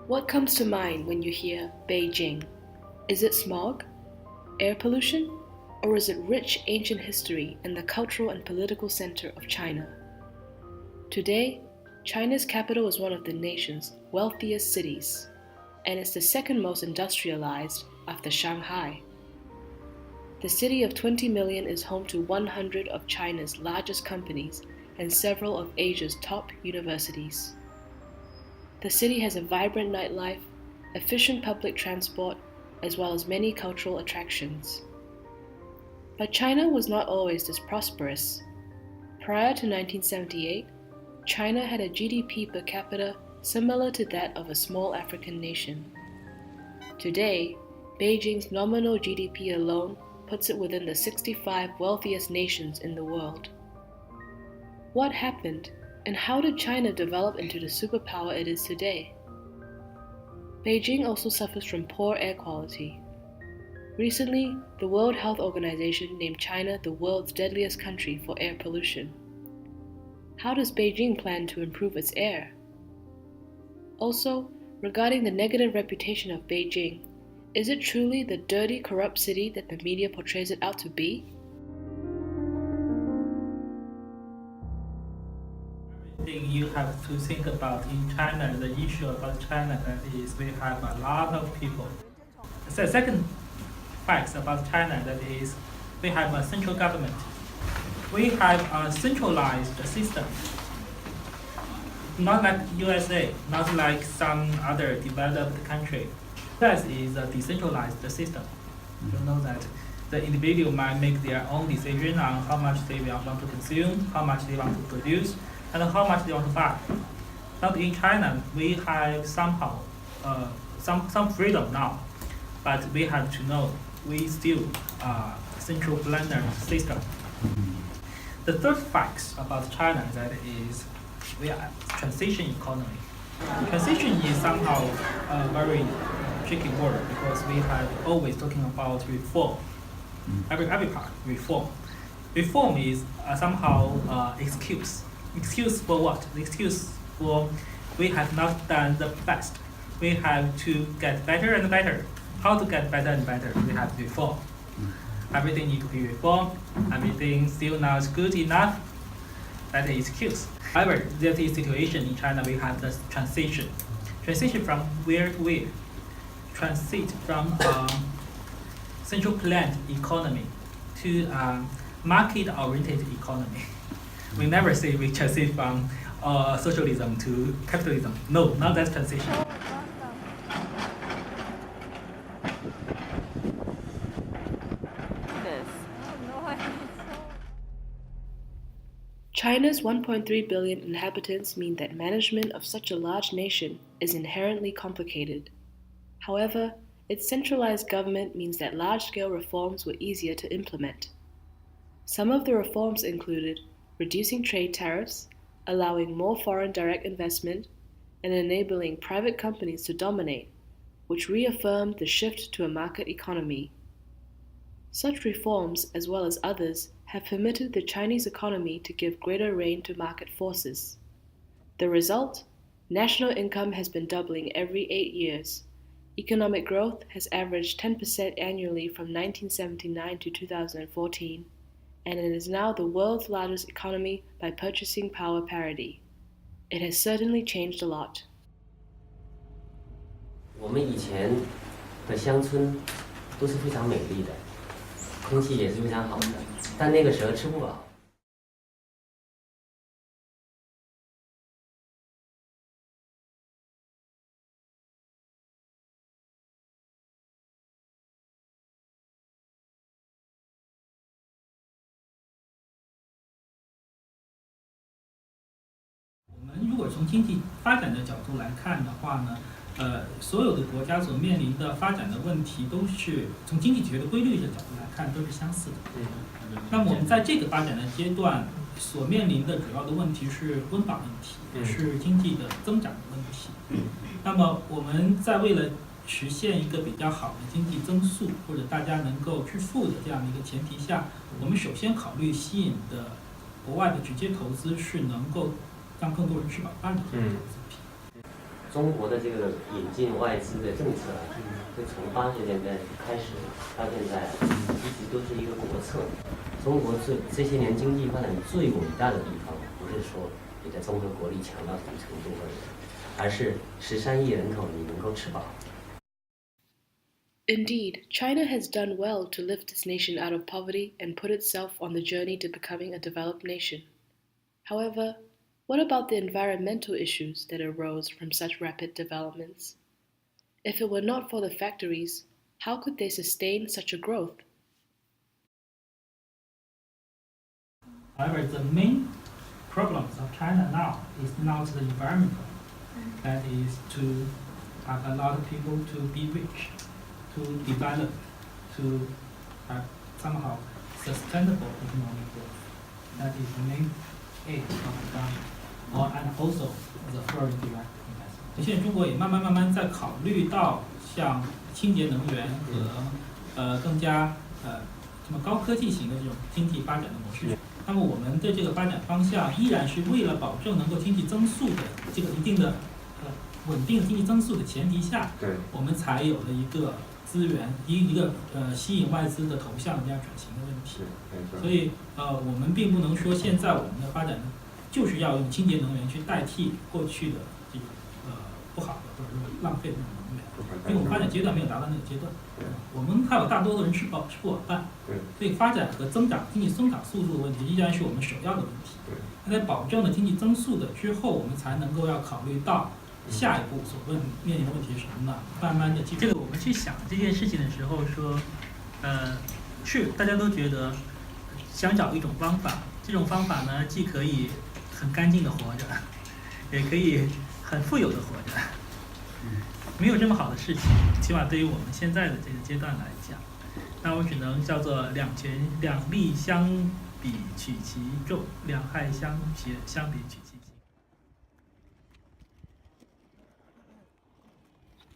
What comes to mind when you hear Beijing? Is it smog, air pollution, or is it rich ancient history and the cultural and political center of China? Today, China's capital is one of the nation's wealthiest cities, and it's the second most industrialized after Shanghai. The city of 20 million is home to 100 of China's largest companies and several of Asia's top universities. The city has a vibrant nightlife, efficient public transport, as well as many cultural attractions. But China was not always this prosperous. Prior to 1978, China had a GDP per capita similar to that of a small African nation. Today, Beijing's nominal GDP alone puts it within the 65 wealthiest nations in the world. What happened, and how did China develop into the superpower it is today? Beijing also suffers from poor air quality. Recently, the World Health Organization named China the world's deadliest country for air pollution. How does Beijing plan to improve its air? Also, regarding the negative reputation of Beijing, is it truly the dirty, corrupt city that the media portrays it out to be? Thing you have to think about in China, the issue about China that is we have a lot of people. The second fact about China that is we have a central government. We have a centralized system. Not like USA, not like some other developed country. US is a decentralized system. You know that the individual might make their own decision on how much they want to consume, how much they want to produce, and how much they want to buy. Not in China, we have somehow some freedom now, but we have to know we still central planner system. The third fact about China that is we are transition economy. Transition is somehow a very tricky word because we have always talking about reform. Every part reform. Reform is somehow excuse. Excuse for what? The excuse for we have not done the best. We have to get better and better. How to get better and better? We have to reform. Everything needs to be reformed. Everything still not good enough. That is excuse. However, there is situation in China. We have the transition. Transition from where to where? Transit from central planned economy to market-oriented economy. We never say we transit from socialism to capitalism. No, not that transition. China's 1.3 billion inhabitants mean that management of such a large nation is inherently complicated. However, its centralized government means that large-scale reforms were easier to implement. Some of the reforms included reducing trade tariffs, allowing more foreign direct investment, and enabling private companies to dominate, which reaffirmed the shift to a market economy. Such reforms, as well as others, have permitted the Chinese economy to give greater rein to market forces. The result? National income has been doubling every 8 years. Economic growth has averaged 10% annually from 1979 to 2014, and it is now the world's largest economy by purchasing power parity. It has certainly changed a lot. 我们以前的乡村都是非常美丽的，空气也是非常好的，但那个时候吃不饱。我们如果从经济发展的角度来看的话呢，所有的国家所面临的发展的问题都是从经济学的规律的角度来看都是相似的。那么我们在这个发展的阶段所面临的主要的问题是温饱问题，是经济的增长的问题。那么我们在为了实现一个比较好的经济增速或者大家能够致富的这样的一个前提下，我们首先考虑吸引的国外的直接投资是能够让更多人吃饱饭的这种投资品。中国的这个引进外资的政策，就从80年代开始到现在，一直都是一个国策。中国这些年经济发展最伟大的地方，不是说你在综合国力强到什么程度而已，而是13亿人口你能够吃饱。Indeed, China has done well to lift its nation out of poverty and put itself on the journey to becoming a developed nation. However, what about the environmental issues that arose from such rapid developments? If it were not for the factories, how could they sustain such a growth? However, the main problems of China now is not the environmental. That is to have a lot of people to be rich, to develop, to have somehow sustainable economic growth. That is the main aim of the government, and also the foreign direct investment. 现在中国也慢慢在考虑到像清洁能源和更加这么高科技型的这种经济发展的模式。那么我们的这个发展方向依然是为了保证能够经济增速的这个一定的稳定经济增速的前提下，我们才有了一个资源一个吸引外资的投向这样转型的问题。所以我们并不能说现在我们的发展就是要用清洁能源去代替过去的这种不好的或者说浪费的那种能源，因为我们发展阶段没有达到那个阶段。我们还有大多数人吃不饱饭，所以发展和增长经济增长速度的问题依然是我们首要的问题。那在保证了经济增速的之后，我们才能够要考虑到下一步所面临的问题是什么呢？慢慢的，这个我们去想这件事情的时候说，是大家都觉得想找一种方法，这种方法呢，既可以很干净的活着，也可以很富有的活着。没有这么好的事情，起码对于我们现在的这个阶段来讲，那我只能叫做两利相比取其重，两害相比取其轻。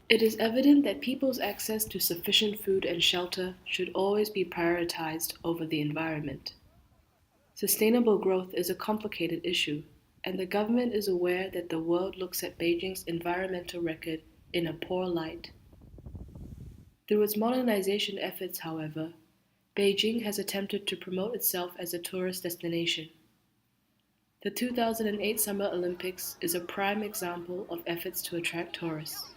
It is evident that people's access to sufficient food and shelter should always be prioritized over the environment. Sustainable growth is a complicated issue, and the government is aware that the world looks at Beijing's environmental record in a poor light. Through its modernization efforts, however, Beijing has attempted to promote itself as a tourist destination. The 2008 Summer Olympics is a prime example of efforts to attract tourists.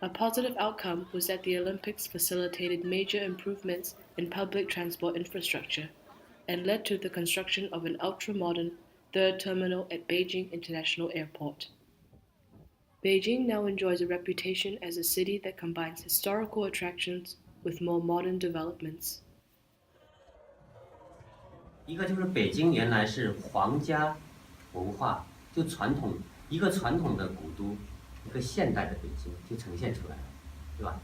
A positive outcome was that the Olympics facilitated major improvements in public transport infrastructure and led to the construction of an ultra-modern third terminal at Beijing International Airport. Beijing now enjoys a reputation as a city that combines historical attractions with more modern developments. 一个就是北京原来是皇家文化，就一个传统的古都，一个现代的北京就呈现出来了，对吧？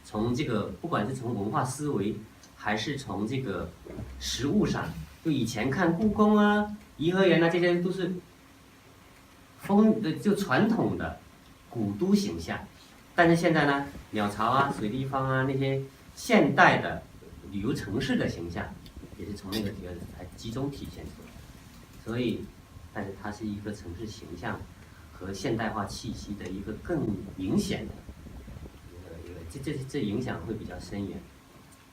从这个不管是从文化思维，还是从这个实物上，就以前看故宫啊、颐和园啊，这些都是就传统的古都形象，但是现在呢，鸟巢啊、水立方啊那些现代的旅游城市的形象，也是从那个地方才集中体现出来。所以，但是它是一个城市形象和现代化气息的一个更明显的这影响会比较深远。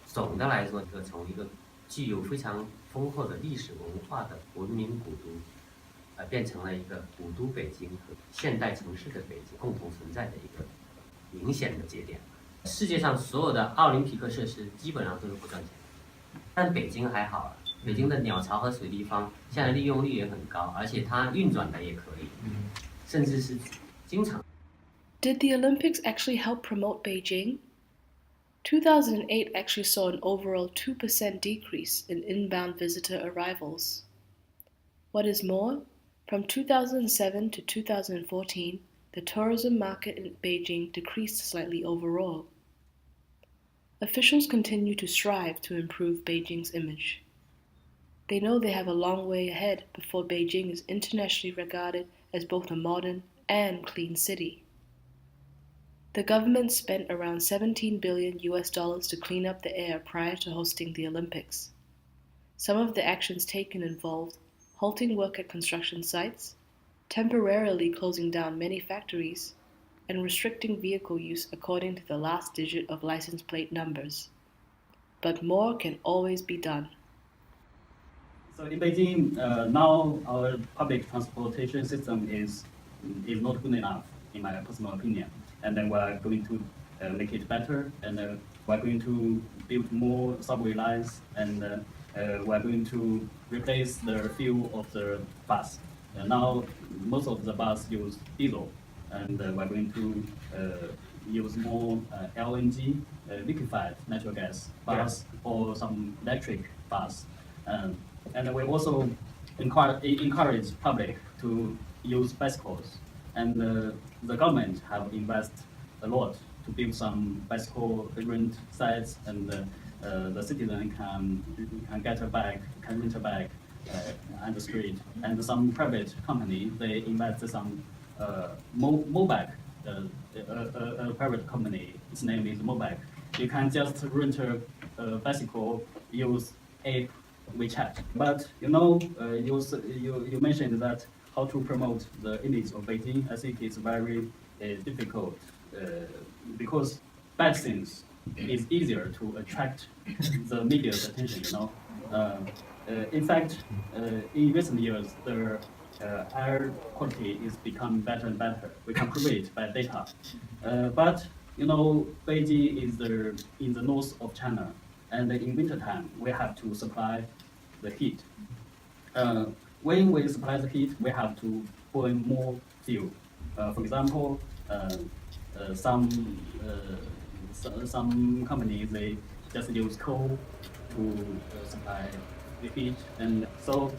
总的来说，从一个具有非常丰厚的历史文化的文明古都，变成了一个古都北京和现代城市的北京共同存在的一个明显的节点。世界上所有的奥林匹克设施基本上都是不赚钱的，但北京还好了，北京的鸟巢和水立方现在利用率也很高，而且它运转的也可以，甚至是经常。Did the Olympics actually help promote Beijing? 2008 actually saw an overall 2% decrease in inbound visitor arrivals. What is more, from 2007 to 2014, the tourism market in Beijing decreased slightly overall. Officials continue to strive to improve Beijing's image. They know they have a long way ahead before Beijing is internationally regarded as both a modern and clean city. The government spent around $17 billion to clean up the air prior to hosting the Olympics. Some of the actions taken involved halting work at construction sites, temporarily closing down many factories and restricting vehicle use according to the last digit of license plate numbers. But more can always be done. So in Beijing, now our public transportation system is not good enough, in my personal opinion. And then we're going to make it better, and we're going to build more subway lines, and we're going to replace the fuel of the bus. Now, most of the bus use diesel, and we're going to use more LNG, liquefied natural gas bus, or some electric bus. And we also encourage public to use bicycles. And the government have invested a lot to build some bicycle rent sites, and the citizen can get a bike, can rent a bike on the street. And some private company, they invest some Mobike, a private company. Its name is Mobike. You can just rent a bicycle, use app WeChat. But you know, you mentioned that how to promote the image of Beijing. I think it's very difficult because bad things is easier to attract the media's attention. You know, in fact, in recent years, the air quality is becoming better and better. We can prove it by data. But you know, Beijing is in the north of China, and in wintertime we have to supply the heat. When we supply the heat, we have to burn more fuel. For example, some companies, they just use coal to supply the heat, and so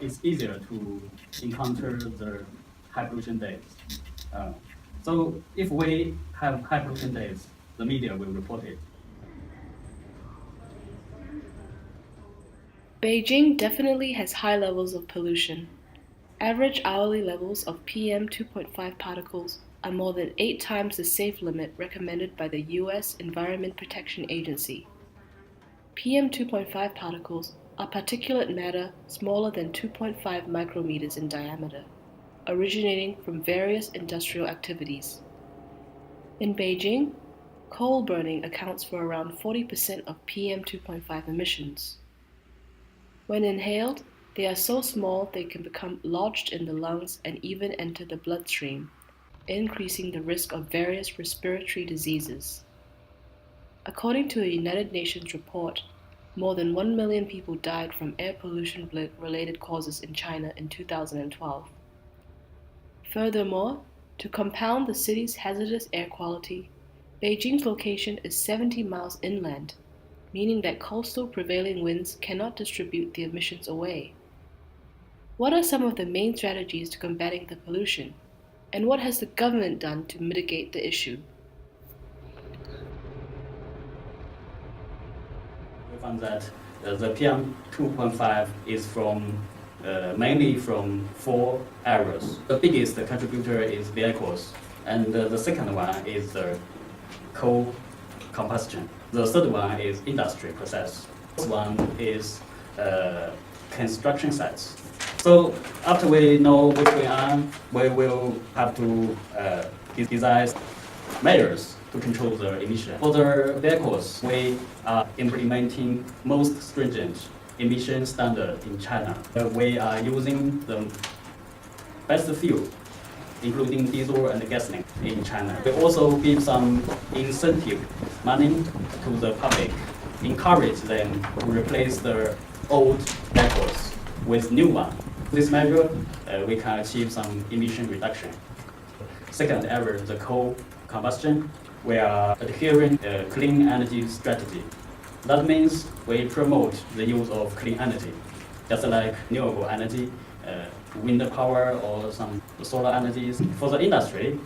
it's easier to encounter the high pollution days. So if we have high pollution days, the media will report it. Beijing definitely has high levels of pollution. Average hourly levels of PM 2.5 particles are more than 8 times the safe limit recommended by the US Environment Protection Agency. PM 2.5 particles are particulate matter smaller than 2.5 micrometers in diameter, originating from various industrial activities. In Beijing, coal burning accounts for around 40% of PM 2.5 emissions. When inhaled, they are so small they can become lodged in the lungs and even enter the bloodstream, increasing the risk of various respiratory diseases. According to a United Nations report, more than 1 million people died from air pollution-related causes in China in 2012. Furthermore, to compound the city's hazardous air quality, Beijing's location is 70 miles inland, meaning that coastal prevailing winds cannot distribute the emissions away. What are some of the main strategies to combating the pollution, and what has the government done to mitigate the issue? We found that the PM 2.5 is mainly from 4 areas. The biggest contributor is vehicles, and the second one is the coal combustion. The third one is industry process. This one is construction sites. So after we know what's going on, we will have to design measures to control the emission. For the vehicles, we are implementing most stringent emission standard in China. We are using the best fuel, including diesel and gasoline in China. We also give some incentive money to the public, encourage them to replace the old vehicles with new one. This measure, we can achieve some emission reduction. Second area, the coal combustion. We are adhering a clean energy strategy. That means we promote the use of clean energy, just like renewable energy, wind power or some solar energies. For the industry,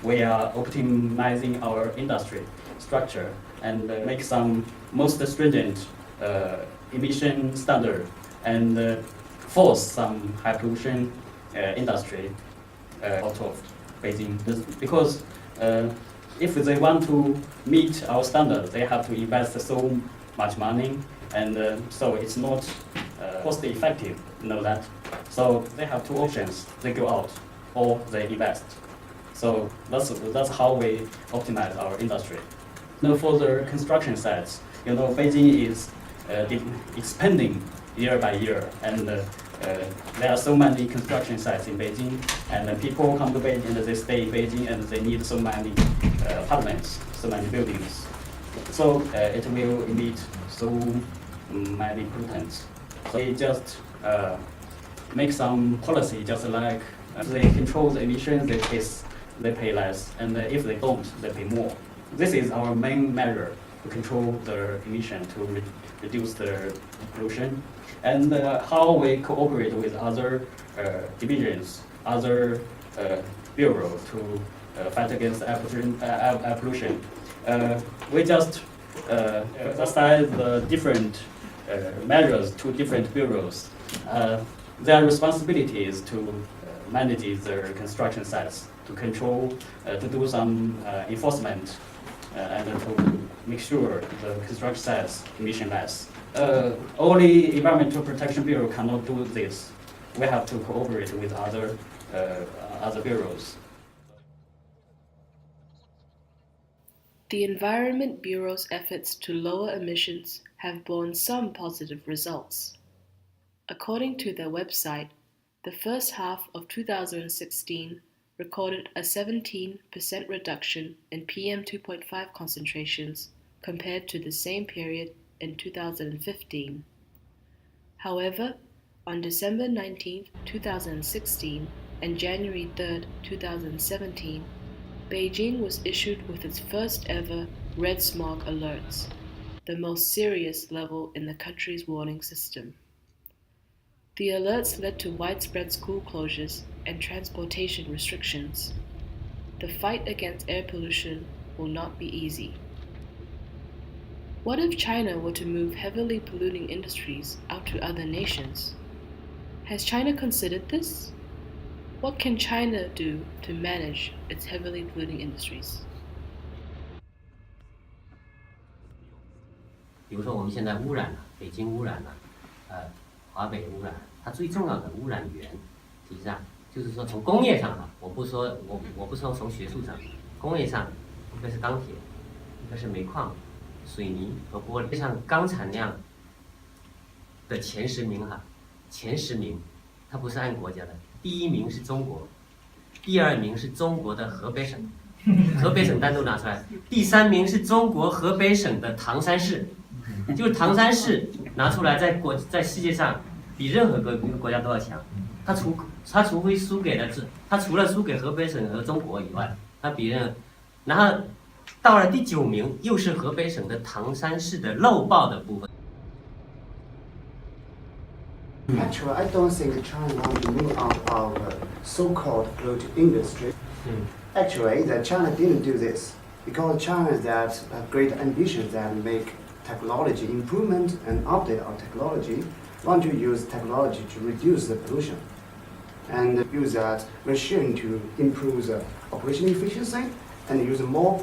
we are optimizing our industry structure and make some most stringent emission standard and force some high pollution industry out of Beijing. Because if they want to meet our standard, they have to invest so much money, and so it's not cost effective, you know that. So they have two options: they go out or they invest. So that's how we optimize our industry. Now for the construction sites, you know, Beijing is expanding year by year, and there are so many construction sites in Beijing, and people come to Beijing and they stay in Beijing, and they need so many apartments, so many buildings. So it will emit so many pollutants. So they just make some policy, just like they control the emissions, they pay less, and if they don't, they pay more. This is our main measure to control the emission, to reduce the pollution, and how we cooperate with other divisions, other bureaus to fight against air pollution. We just assign the different measures to different bureaus. Their responsibility is to manage their construction sites, to control, to do some enforcement, and to make sure the construction sites emission less. Only Environmental Protection Bureau cannot do this. We have to cooperate with other bureaus. The Environment Bureau's efforts to lower emissions have borne some positive results. According to their website, the first half of 2016 recorded a 17% reduction in PM2.5 concentrations compared to the same period in 2015. However, on December 19, 2016 and January 3, 2017, Beijing was issued with its first ever red smog alerts, the most serious level in the country's warning system. The alerts led to widespread school closures and transportation restrictions. The fight against air pollution will not be easy. What if China were to move heavily polluting industries out to other nations? Has China considered this? What can China do to manage its heavily polluting industries? 比如说我们现在污染了，北京污染了，华北污染，它最重要的污染源，实际上就是说从工业上啊，我不说从学术上，工业上一个是钢铁，一个是煤矿、水泥和玻璃。像钢产量的前10名哈，前10名，它不是按国家的，第1名是中国，第2名是中国的河北省，河北省单独拿出来，第3名是中国河北省的唐山市。就是唐山市拿出来在世界上比任何个国家都要强，它除非输给了它除了输给河北省和中国以外，它比任，然后到了第9名，又是河北省的唐山市的漏报的部分。Actually, I don't think China wants to move out of so-called polluting industry. Actually, that China didn't do this because China has great ambitions that make technology improvement and update our technology, want to use technology to reduce the pollution and use that machine to improve the operation efficiency and use more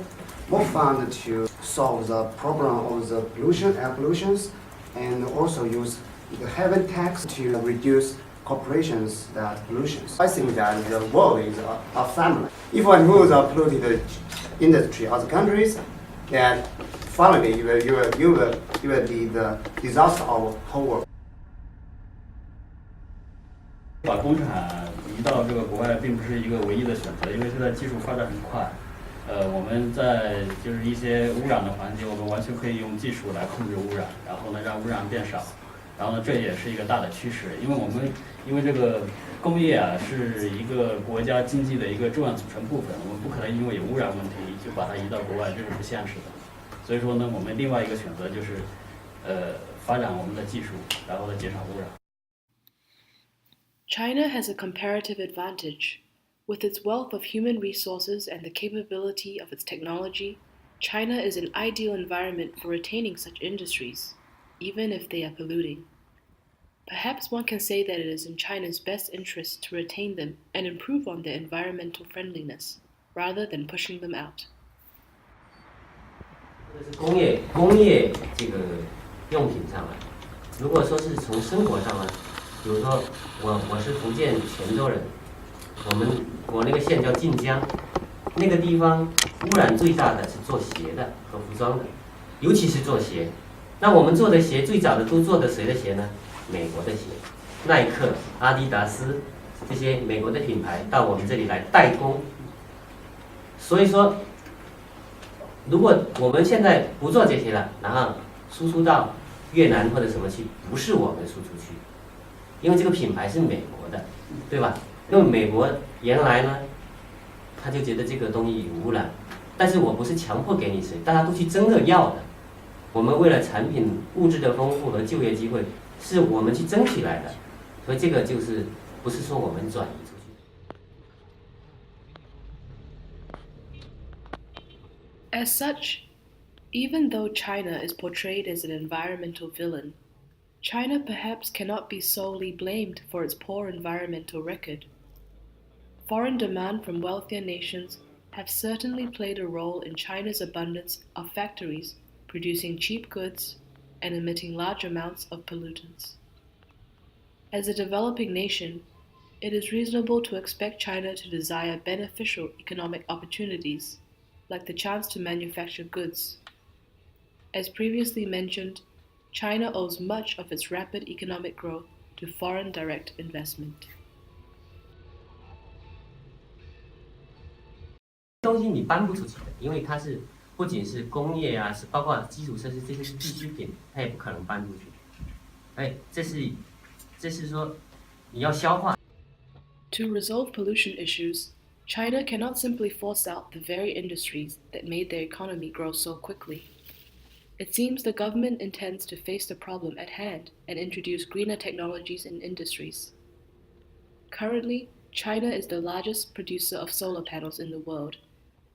fund to solve the problem of the pollution, air pollutions, and also use the heavy tax to reduce corporations that pollutions. I think that the world is a family. If I move the polluted industry other countries, then finally you will be the disaster of whole world. 把工厂移到这个国外并不是一个唯一的选择，因为现在技术发展很快。我们在就是一些污染的环节，我们完全可以用技术来控制污染，然后呢让污染变少。然后呢，这也是一个大的趋势，因为这个工业啊是一个国家经济的一个重要组成部分，我们不可能因为有污染问题就把它移到国外，这是不现实的。所以说呢，我们另外一个选择就是，发展我们的技术，然后呢减少污染。China has a comparative advantage. With its wealth of human resources and the capability of its technology, China is an ideal environment for retaining such industries, even if they are polluting. Perhaps one can say that it is in China's best interest to retain them and improve on their environmental friendliness, rather than pushing them out. 工业这个用品上来，如果说是从生活上呢，比如说我是福建泉州人，我那个县叫晋江，那个地方污染最大的是做鞋的和服装的，尤其是做鞋。那我们做的鞋最早的都做的谁的鞋呢？美国的鞋，耐克、阿迪达斯这些美国的品牌到我们这里来代工。所以说，如果我们现在不做这些了，然后输出到越南或者什么去，不是我们输出去，因为这个品牌是美国的，对吧？因为美国原来呢，他就觉得这个东西有污染，但是我不是强迫给你谁，大家都去争着要的。我们为了产品物质的丰富和就业机会，是我们去争取来的，所以这个就是不是说我们转移出去。As such, even though China is portrayed as an environmental villain, China perhaps cannot be solely blamed for its poor environmental record. Foreign demand from wealthier nations have certainly played a role in China's abundance of factories producing cheap goods and emitting large amounts of pollutants. As a developing nation, it is reasonable to expect China to desire beneficial economic opportunities, like the chance to manufacture goods. As previously mentioned, China owes much of its rapid economic growth to foreign direct investment. 东西你搬不出去的，因为它是不仅是工业啊，是包括基础设施，这些是必需品，它也不可能搬出去。哎，这是说你要消化。To resolve pollution issues, China cannot simply force out the very industries that made their economy grow so quickly. It seems the government intends to face the problem at hand and introduce greener technologies and industries. Currently, China is the largest producer of solar panels in the world,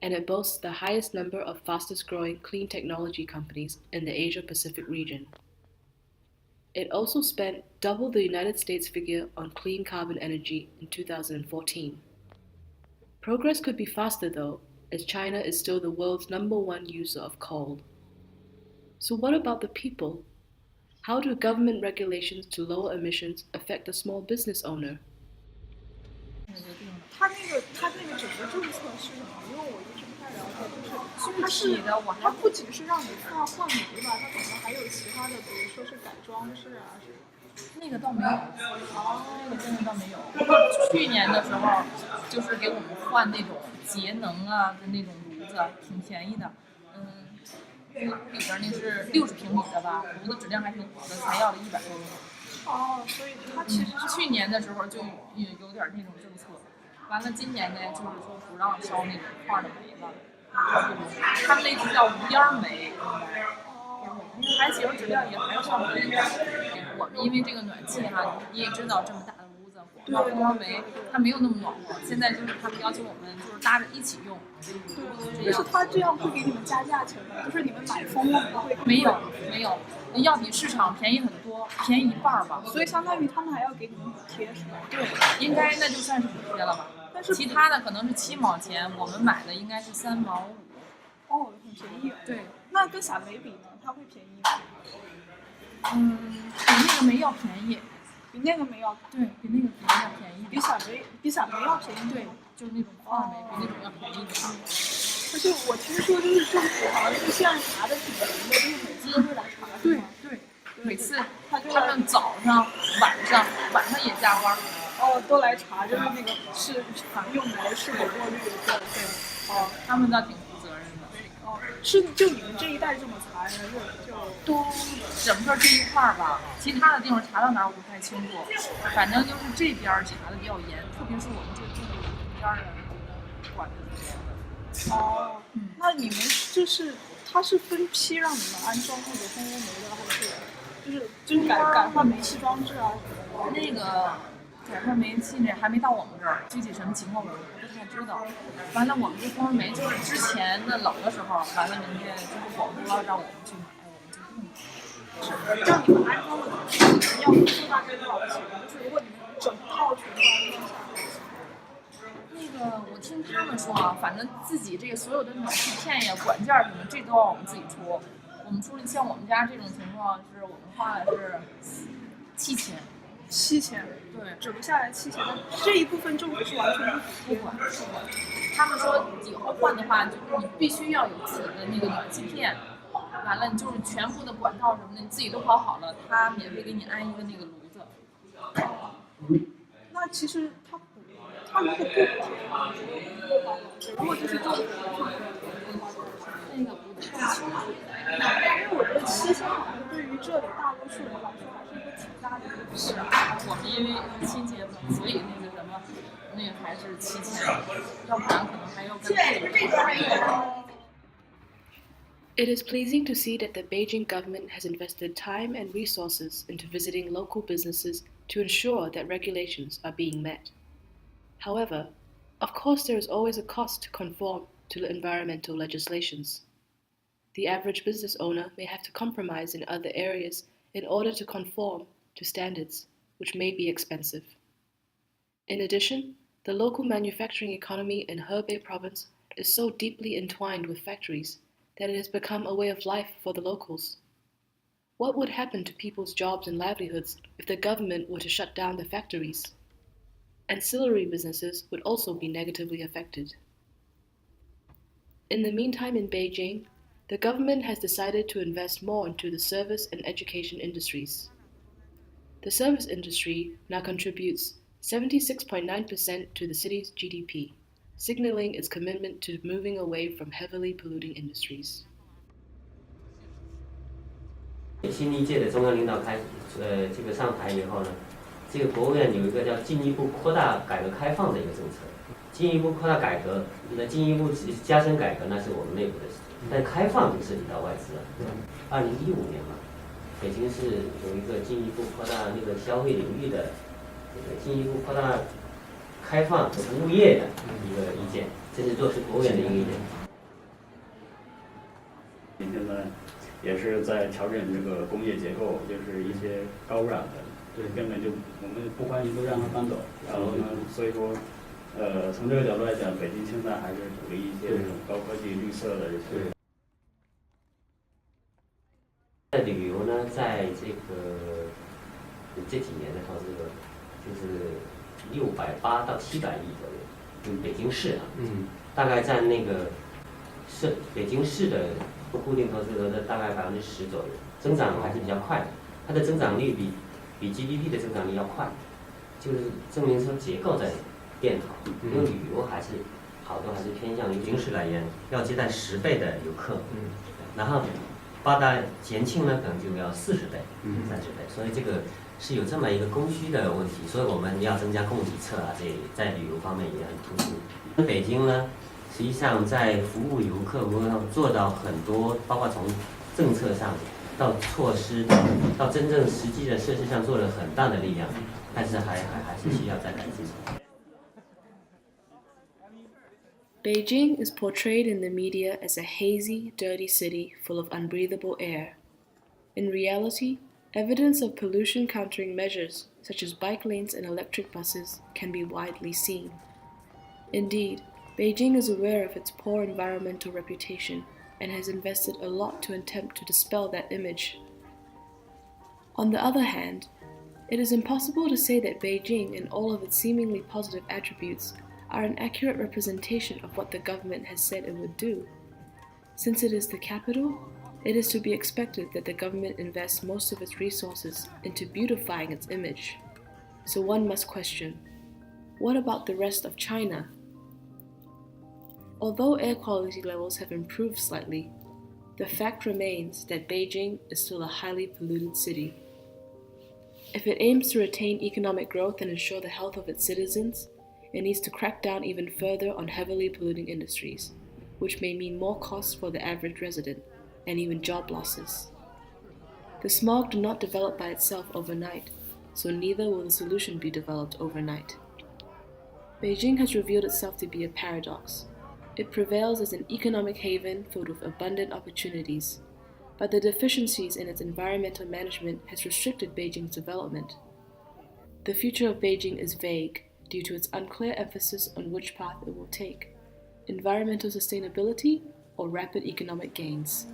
and it boasts the highest number of fastest-growing clean technology companies in the Asia-Pacific region. It also spent double the United States figure on clean carbon energy in 2014. Progress could be faster though, as China is still the world's #1 user of coal. So what about the people? How do government regulations to lower emissions affect the small business owner? 他那个整个政策是什么？因为我一直不太了解，具体的我它不仅是让你换煤吧，它可能还有其他的，比如说是改装饰啊什么。那个倒没有，那个真的倒没有。不过去年的时候，就是给我们换那种节能啊的那种炉子，挺便宜的。里边那是60平米的吧，炉子质量还挺好的，才要了100多多。哦，所以它其实是去年的时候就有点那种政策，完了今年呢就是说不让烧那种块的煤了，他们那个叫无烟煤，因为排气质量也还上不一样。我们因为这个暖气哈，你也知道这么大的屋子，光靠风煤它没有那么暖和。现在就是他们要求我们就是搭着一起用。但是他这样会给你们加价钱吗？就是你们买风了会没有，要比市场便宜很多，便宜1半吧。所以相当于他们还要给你们补贴是吧？对，应该那就算是补贴了吧。但是其他的可能是7毛钱，我们买的应该是3毛5。哦，很便宜。对，那跟撒煤比呢？它会便宜吗？比那个煤要便宜，比那个煤要对，比那个煤要便宜，比撒煤要便宜，对，就是那种块煤比那种要便宜一点。而且我听说就是政府好像是现在查的挺严的，就是每次都会来查。对，每次他们早上、晚上也加班。哦，都来查，就是那个是用煤是否过滤，对。哦，他们倒挺负责任的。哦，是就你们这一代这么查，还是就都整个这一块儿吧？其他的地方查到哪儿我不太清楚，反正就是这边查的比较严，特别是我们这住的边儿的，管的特别严。哦，那你们就是它是分批让你们安装那个蜂窝煤的，还是就是改换煤气装置啊什么的？那个改换煤气呢还没到我们这儿，具体什么情况我们不太知道。完了，我们这蜂窝煤就是之前的冷的时候，完了人家就是广播让我们去买，我们就用。是让你们安装的要付大概多少钱？就是如果你们整套全部安装下来。那个我听他们说啊，反正自己这个所有的暖气片呀、管件什么，这都要我们自己出。我们说像我们家这种情况，是我们花的是7000。7000，对，整个下来7000，那这一部分政府是完全不管。他们说以后换的话，就是你必须要有自己的那个暖气片，完了你就是全部的管道什么的你自己都跑好了，他免费给你安一个那个炉子。那其实他如果不补贴，如果就是政府那个不太清楚，因为我觉得7000好像对于这里大多数人来说还是一个挺大的一个是啊，我们因为亲戚朋友，所以那个什么，那个还是7000，要不然可能还要更贵。It is pleasing to see that the Beijing government has invested time and resources into visiting local businesses to ensure that regulations are being met. However, of course there is always a cost to conform to the environmental legislations. The average business owner may have to compromise in other areas in order to conform to standards, which may be expensive. In addition, the local manufacturing economy in Hebei province is so deeply entwined with factories that it has become a way of life for the locals. What would happen to people's jobs and livelihoods if the government were to shut down the factories? Ancillary businesses would also be negatively affected. In the meantime, in Beijing, the government has decided to invest more into the service and education industries. The service industry now contributes 76.9% to the city's GDP, signaling its commitment to moving away from heavily polluting industries. 新一届的中央领导这个上台以后呢，这个国务院有一个叫进一步扩大改革开放的一个政策。进一步扩大改革，那进一步加深改革，那是我们内部的事情。但开放就涉及到外资了。2015年嘛，北京市有一个进一步扩大那个消费领域的，进一步扩大开放服务业的一个意见，这是做是国务院的一个意见。现在也是在调整这个工业结构，就是一些高污染的，就是根本就我们不欢迎都让它搬走。然后呢，所以说，从这个角度来讲，北京现在还是鼓励一些这种高科技、绿色的这些。旅游呢，在这几年的投资额就是680到700亿左右，北京市啊，大概占那个北京市的固定投资额的大概10%左右，增长还是比较快的。它的增长率比 GDP 的增长率要快，就是证明说结构在变好。因为旅游还是好多还是偏向于北京市而言，要接待10倍的游客，然后八大节庆呢可能就要40倍、30倍，所以这个是有这么一个供需的问题，所以我们要增加供给侧啊，这在旅游方面也很突出。北京呢，实际上在服务游客做到很多，包括从政策上到措施到真正实际的设施上做了很大的力量，但是还是需要再改进。Beijing is portrayed in the media as a hazy, dirty city full of unbreathable air. In reality, evidence of pollution countering measures, such as bike lanes and electric buses, can be widely seen. Indeed, Beijing is aware of its poor environmental reputation and has invested a lot to attempt to dispel that image. On the other hand, it is impossible to say that Beijing and all of its seemingly positive attributes are an accurate representation of what the government has said it would do. Since it is the capital, it is to be expected that the government invests most of its resources into beautifying its image. So one must question, what about the rest of China? Although air quality levels have improved slightly, the fact remains that Beijing is still a highly polluted city. If it aims to retain economic growth and ensure the health of its citizens, it needs to crack down even further on heavily polluting industries, which may mean more costs for the average resident and even job losses. The smog did not develop by itself overnight, so neither will the solution be developed overnight. Beijing has revealed itself to be a paradox. It prevails as an economic haven filled with abundant opportunities, but the deficiencies in its environmental management has restricted Beijing's development. The future of Beijing is vague due to its unclear emphasis on which path it will take, environmental sustainability or rapid economic gains.